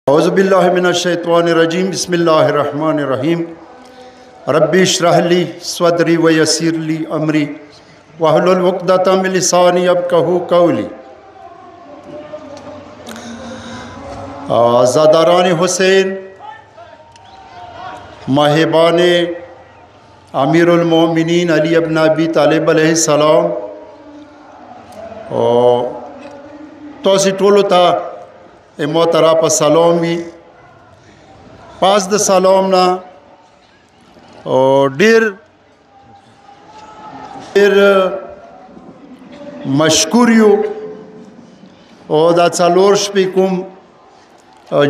औज़ु बिल्लाहि मिनश्शैतानिर्रजीम बिस्मिल्लाहिर्रहमानिर्रहीम रब्बि इश्रह ली सदरी व यस्सिर ली अमरी वहलुल उक़दतम मिन लिसानी यफ़क़हू क़ौली। ज़ादारान हुसैन माहिबान अमीरुल मोमिनीन अली इब्न अबी तालिब अलैहिस्सलाम तोसी टोलो ता मोहतरा पर सलाम भी पास द सलाम ना डेर मशकूरियो और दा चालोर शपिकुम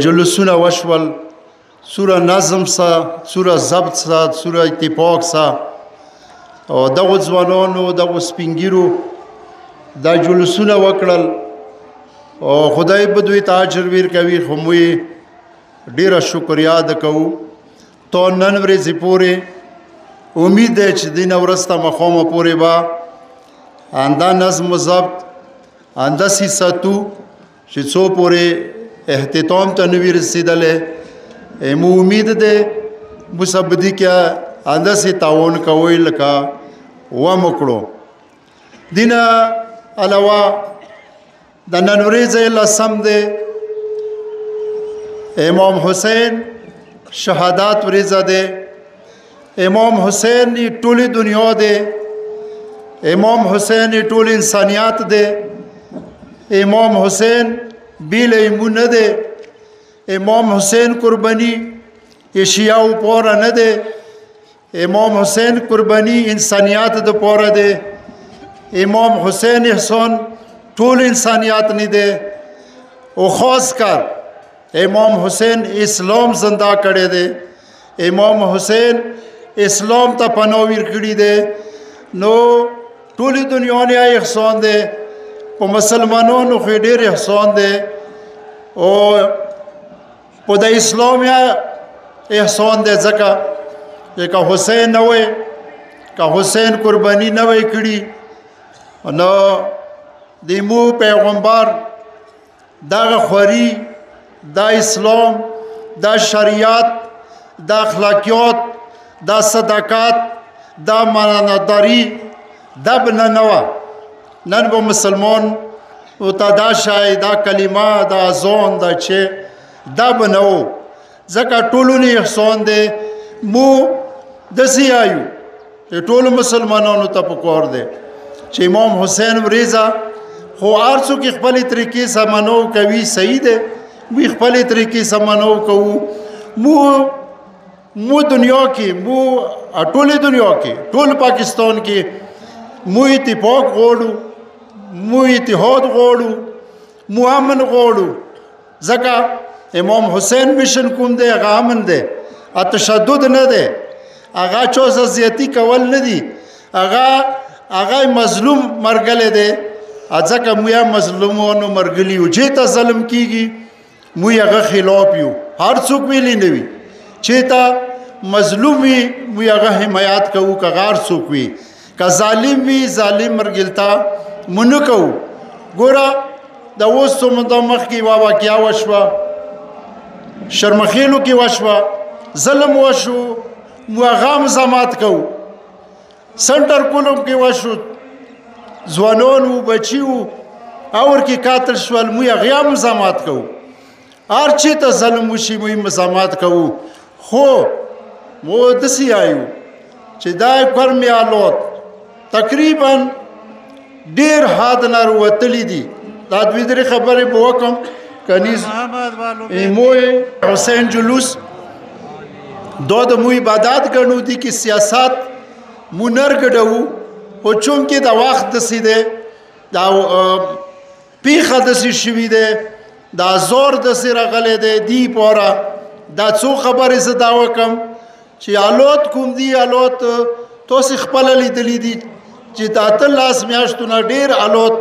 जुलूसुना वशवल सूरा नज़म सा सूरा ज़ब्त सा सूरा इत्तिफ़ाक़ सा और दगो ज़वानों दगो स्पिंगिरो दा जुलूसुना वकड़ल और खुदाई बदवी ताजरवीर कवी खमुई डेरा शुक्रिया अदा कहू तो ननवरे जिपोरे उम्मीद है दिन अवरस्ता मखोम पूरे बा आंदा नज़्म ज़ब्त आंदा सी सतु शिसो पूरे एहतिताम तनवीर सिदले एमु उम्मीद दे मुसब्बदी क्या आंदा सी ताउन कवई लका व मकड़ो दिन अलावा द ननवरेज़ लसम दे इमाम हुसैन शहादात वरीज़ा दे इमाम हुसैन ये टोली दुनिया दे इमाम हुसैन ये टोली इंसानियात दे इमाम हुसैन बिल इमुन दे इमाम हुसैन कुर्बानी ये शिया पोरा न दे इमाम हुसैन कुर्बानी इंसानियात द पोरा दे इमाम हुसैन एहसान टोल इंसानियात नहीं दे वो ख़ास कर इमाम हुसैन इस्लाम जिंदा करे दे इमाम हुसैन इस्लाम ता पनावीर कड़ी दे नो टोली दुनिया ने एहसान दे वो मुसलमानों नो खेडेर एहसान दे और पुदा इस्लाम या एहसान दे जका ये का हुसैन नवे का हुसैन कुर्बानी नवे कड़ी न दिमू पैगम्बर दा खरी दा इस्लाम दा शरियत दा अखलाकियत दा सदाकत दा मानादारी दा बननवा नन वो मुसलमान उता दा शाय दा कलिमा दा जोन दा छे दा बनाओ जका टोलू ने एहसान दे मु दसी आयु ये टोलू मुसलमानों नु तपकोर दे चे इमाम हुसैन वरीज़ा हो आरसू की खपली तरीके से मनो कभी सही दे भी खपली तरीके से मनो कहूँ मु दुनिया की मु टोली दुनिया की टोल पाकिस्तान की मु इत्तिफाक गोड़ू मु इत्तिहाद गोड़ू मु अमन गोड़ू जका इमाम हुसैन मिशन कुम दे आगा अमन दे अतशद्दुद न दे आगा चोस अज़ियती कवल न दी आगा मजलूम मरगले दे अज़ा मुया मजलूमों मरगली चेता ज़ल्म कीगी मुया खिलाफ यू हर सुख मिली नवी चेता मजलूमी मुया हिमायत कहू का गार सुख हुई का जालिम भी जालिम मरगिलता मुन कहू गोरा दवोस मदमख की वावा क्या वशवा शर्मखेलू की वशवा ज़ल्म वशु मुआगाम जमात कहू सेंटर कुलम की वशु जवानों बच्चियों और की कातल शवल मुया गया मजामात कहू आरची तो ज़ल्म मुशी मुई मजामात कहू हो वो दसी आयु चिदाय कर में आलोत तकरीबन डेर हाथ नार वतली दी दादविदरी खबर बोकम कनीज मोए हुसैन जुलूस दो मुई बादात गणू दी की सियासत मुनर गडऊ वो चूंकि दा वक्त दसी दे दा पीखा दसी शिवी दे दा जोर दसी रगले दे दी पोरा दा चो खबर इस दावा कम ची आलोत कुम दी आलोत तो सिखपल ली दली दी ची दातल लास म्याश्तुना डेर आलोत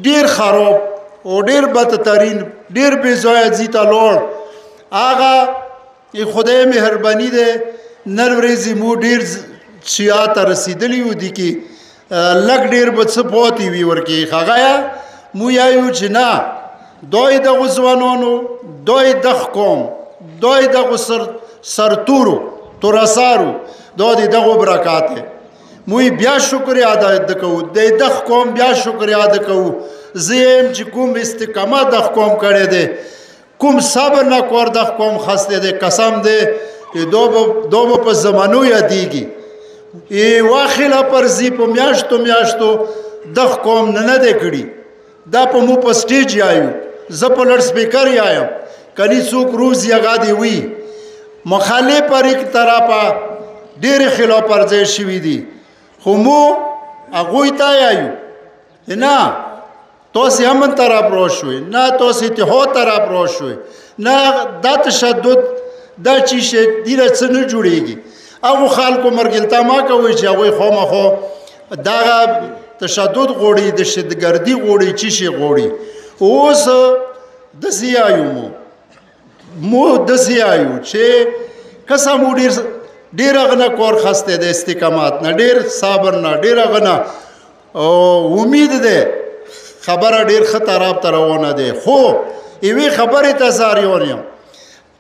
डेर खराब और डेर बदतरीन डेर बेजोया जीता लोड़ आगा ये खुदे मेहरबानी दे नरवरेजी मु डेर शियाता रसीदली दी की लग डेर बद सपोती वी वर्की खागाया मुयायु चिना دوی دغو ځوانانو، دوی دغ قوم، دوی دغو سرتورو تورسارو دا د دغو برکات دی. موی بیا شکریه ادا کوو، د دغ قوم بیا شکریه ادا کوو. زه یم چې کوم استقامت دغ قوم کړی دی، کوم صبر نه کور دغ قوم خسته دی، قسم دی دو به په زمانو یادیږي. یوه خیله پرځي په میاشتو میاشتو دغ قوم نه دی کړي. دا په مو په سټیج یایو، زه په لوډ سپیکر یایم، کني څوک روز هغه دی وي. مخالف پر یک طرفه ډېرې خلا پرځای شوي دي، خو مو هغوی ته یایو نه تاسې امن طرف را شوئ، نه تاسې اتحاد طرف را شوئ، نه دا تشدد دا چی شي دې نه څه نه جوړېږي. هغو خلکو مرګلتا ما کوئ چې هغوی خامخا دغه تشدد غواړي، دهشتګردي غواړي، چی شي غواړي. اوس داسې یایو مو داسې یایو چې کسه مو ډېر هغه نه کور خسته دی، استقامت نه، ډېر صبر نه، ډېر هغه نه امید دی. خبره ډېر ښه طرف ته روانه دی. خو یوې خبرې ته زاریان یم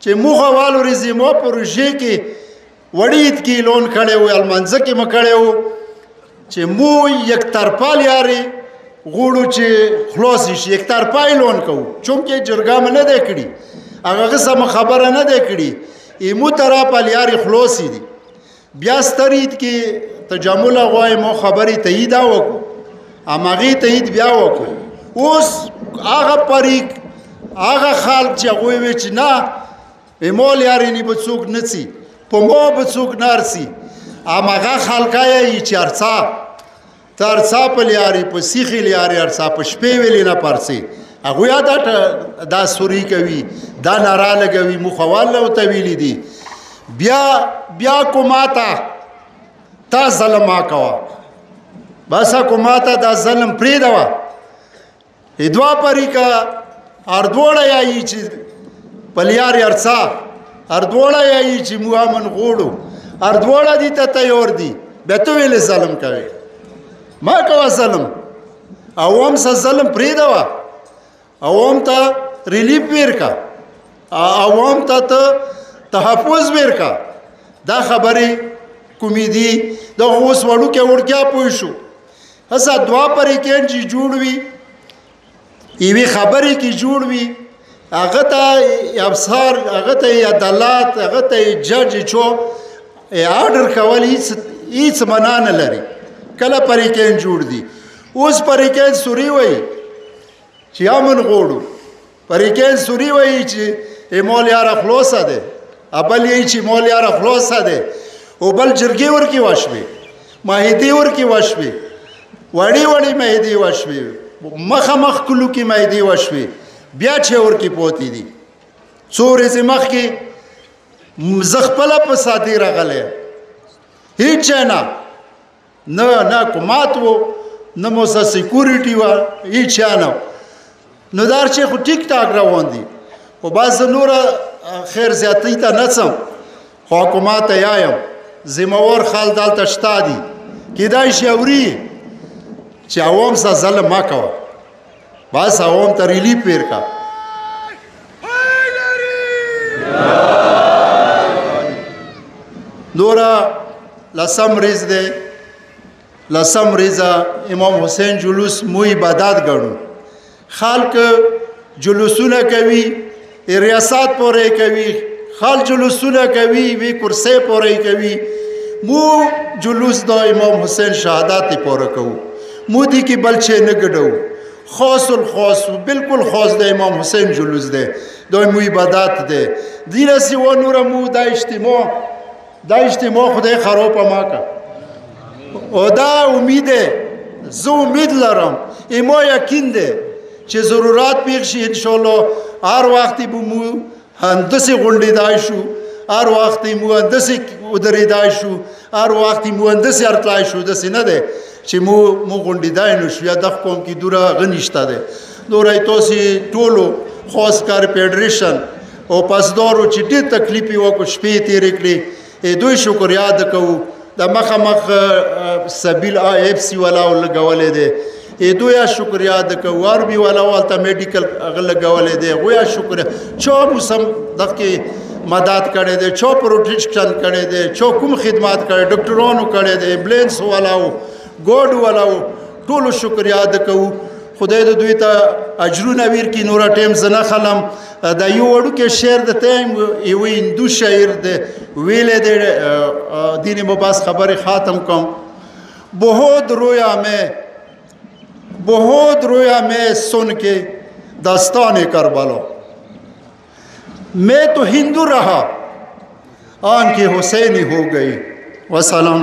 چې موږ اول ورځې ما پروژې کې وړید کې اعلان کړی و، المنځه کې مو کړی و چې مو یک طرفه لیارې غواړو چې خلاص شي، یک طرفه اعلان کوو، چونکې جرګه مې نه دی کړي، هغه سمه خبره نه دی کړي. ایمو طرفه لیارې خلاصې دي. بیا ستر عید کې تجمل غواړي مو خبرې تایید وکړو، همغې تایید بیا وکړو. اوس هغه پریک هغه خلک چې هغوی وی چې نه ما لیارې نه به څوک نه څي، په ما به څوک نه ارسي، همغه خلکه یې چې ته ارڅا په لیارې، په سیخې لیارې ارڅا، په شپې ویلې نه پرسې. هغوی دا سوري کوي، دا ناره لګوي، مخواله ورته ویلي دي. بیا کوماته تا ظلم ما کوه، بس کوماته دا ظلم پرېږدوه. دوه پریکه هر دواړه یایي چې په لیارې ارڅا، هر دواړه یایي چې موږ امن غواړو، هر دواړه دې ته تیار دي. بیا ته ولې ظلم کوې؟ ما کوه ظلم. عوام سه ظلم پرېږدوه، عوام ته ریلیف ورکړه، عوام ته تحفظ ورکړه. دا خبرې کومې دي؟ دغه اوس وړوکی وړکیا پوه شو. هسه دوه پریکین چې جوړ وي، یوې خبرې کې جوړ وي، هغه ته افسر، هغه ته عدالت، هغه ته جج چو آرډر کول هیڅ معنا نه لري. کله پریکین جوړ دي. اوس پریکین سوري وایي چې امن غواړو، پریکین سوري وایي چې مول یاره خلاصه دی، بل یې چې مول یاره خلاصه دی، او بل جرګې ورکې وشوې، معاهدې ورکې وشوې، وړې وړې معاهدې وشوې، مخامخ کلو کې معاهدې وشوې، بیا چې ورکې پوتې دي. څو ورځې مخکې زه خپله په سادې راغلی، هېڅ شی نه حکومت و، نه مو څه سیکورټي وه، هېڅ شی نه. نو دا هر شی خو ټیک ټاک روان دي. خو بس زه نوره خیر زیاتۍ ته نه څم، خو حکومت ته یایم ذمهوار خلک دلته شته دي، کیدای شي اوري چې عوام سره ظلم مه کوه، بس عوام ته ریلیف ورکړه. نوره لسم ورځ دی، لسم ورځه امام حسین جلوس مو عبادت ګڼو. خلک جلوسونه کوي، ریاست پورې کوي، خلک جلوسونه کوي، وی کرسۍ پورې کوي. مو جلوس د امام حسین شهادت پورې کوو، مو دې کې بل شی نه ګډوو. خاص الخاص بالکل خاص د امام حسین جلوس دی، د مو عبادت دی. دې رسې و نوره مو دا اجتماع خدای خرابه ما که. او دا امید دی، زه امید لرم، ما یقین دی چې ضرورت پیښ شي انشاءالله هر وخت به مو هندسې غونډېدای شو، هر وخت مو هندسې ودرېدای شو، هر وخت مو هندسې ارتلای شو. داسې نه دی چې مو غونډېدای نه شو. یا دغه قوم کې دوره هغه نشته دی. دوره یې تاسې ټولو خاص کار فیډریشن او پاسدارو چې ډېر تکلیف یې وکړو، شپې یې تېرې کړې، دوی شکریه ادا کوو. د مخامخ سبیل IFC والا لګولی دی، ये दोया शुक्रिया अदा को आर्मी वाला वालता मेडिकल लगवाले दे गोया शुक्रिया छो मुसम दख के मदद करे दे छो प्रोटेक्शन करे दे छो कुम खिदमत करे डॉक्टरों करे दे एम्बुलेंस वाला हो गोड वाला हो टोलो शुक्रिया अदा को खुदाई दो दुईता अजरू नवीर की नूरा टेम जना खलम दा यू वडू के शेर दे टाइम ये हिंदू शायर दे वेले दे दीन मुबास खबर ख़ातम कम बहुत रोया मैं सुन के दास्तान करबला मैं तो हिंदू रहा आन की हुसैनी हो गई वसलाम।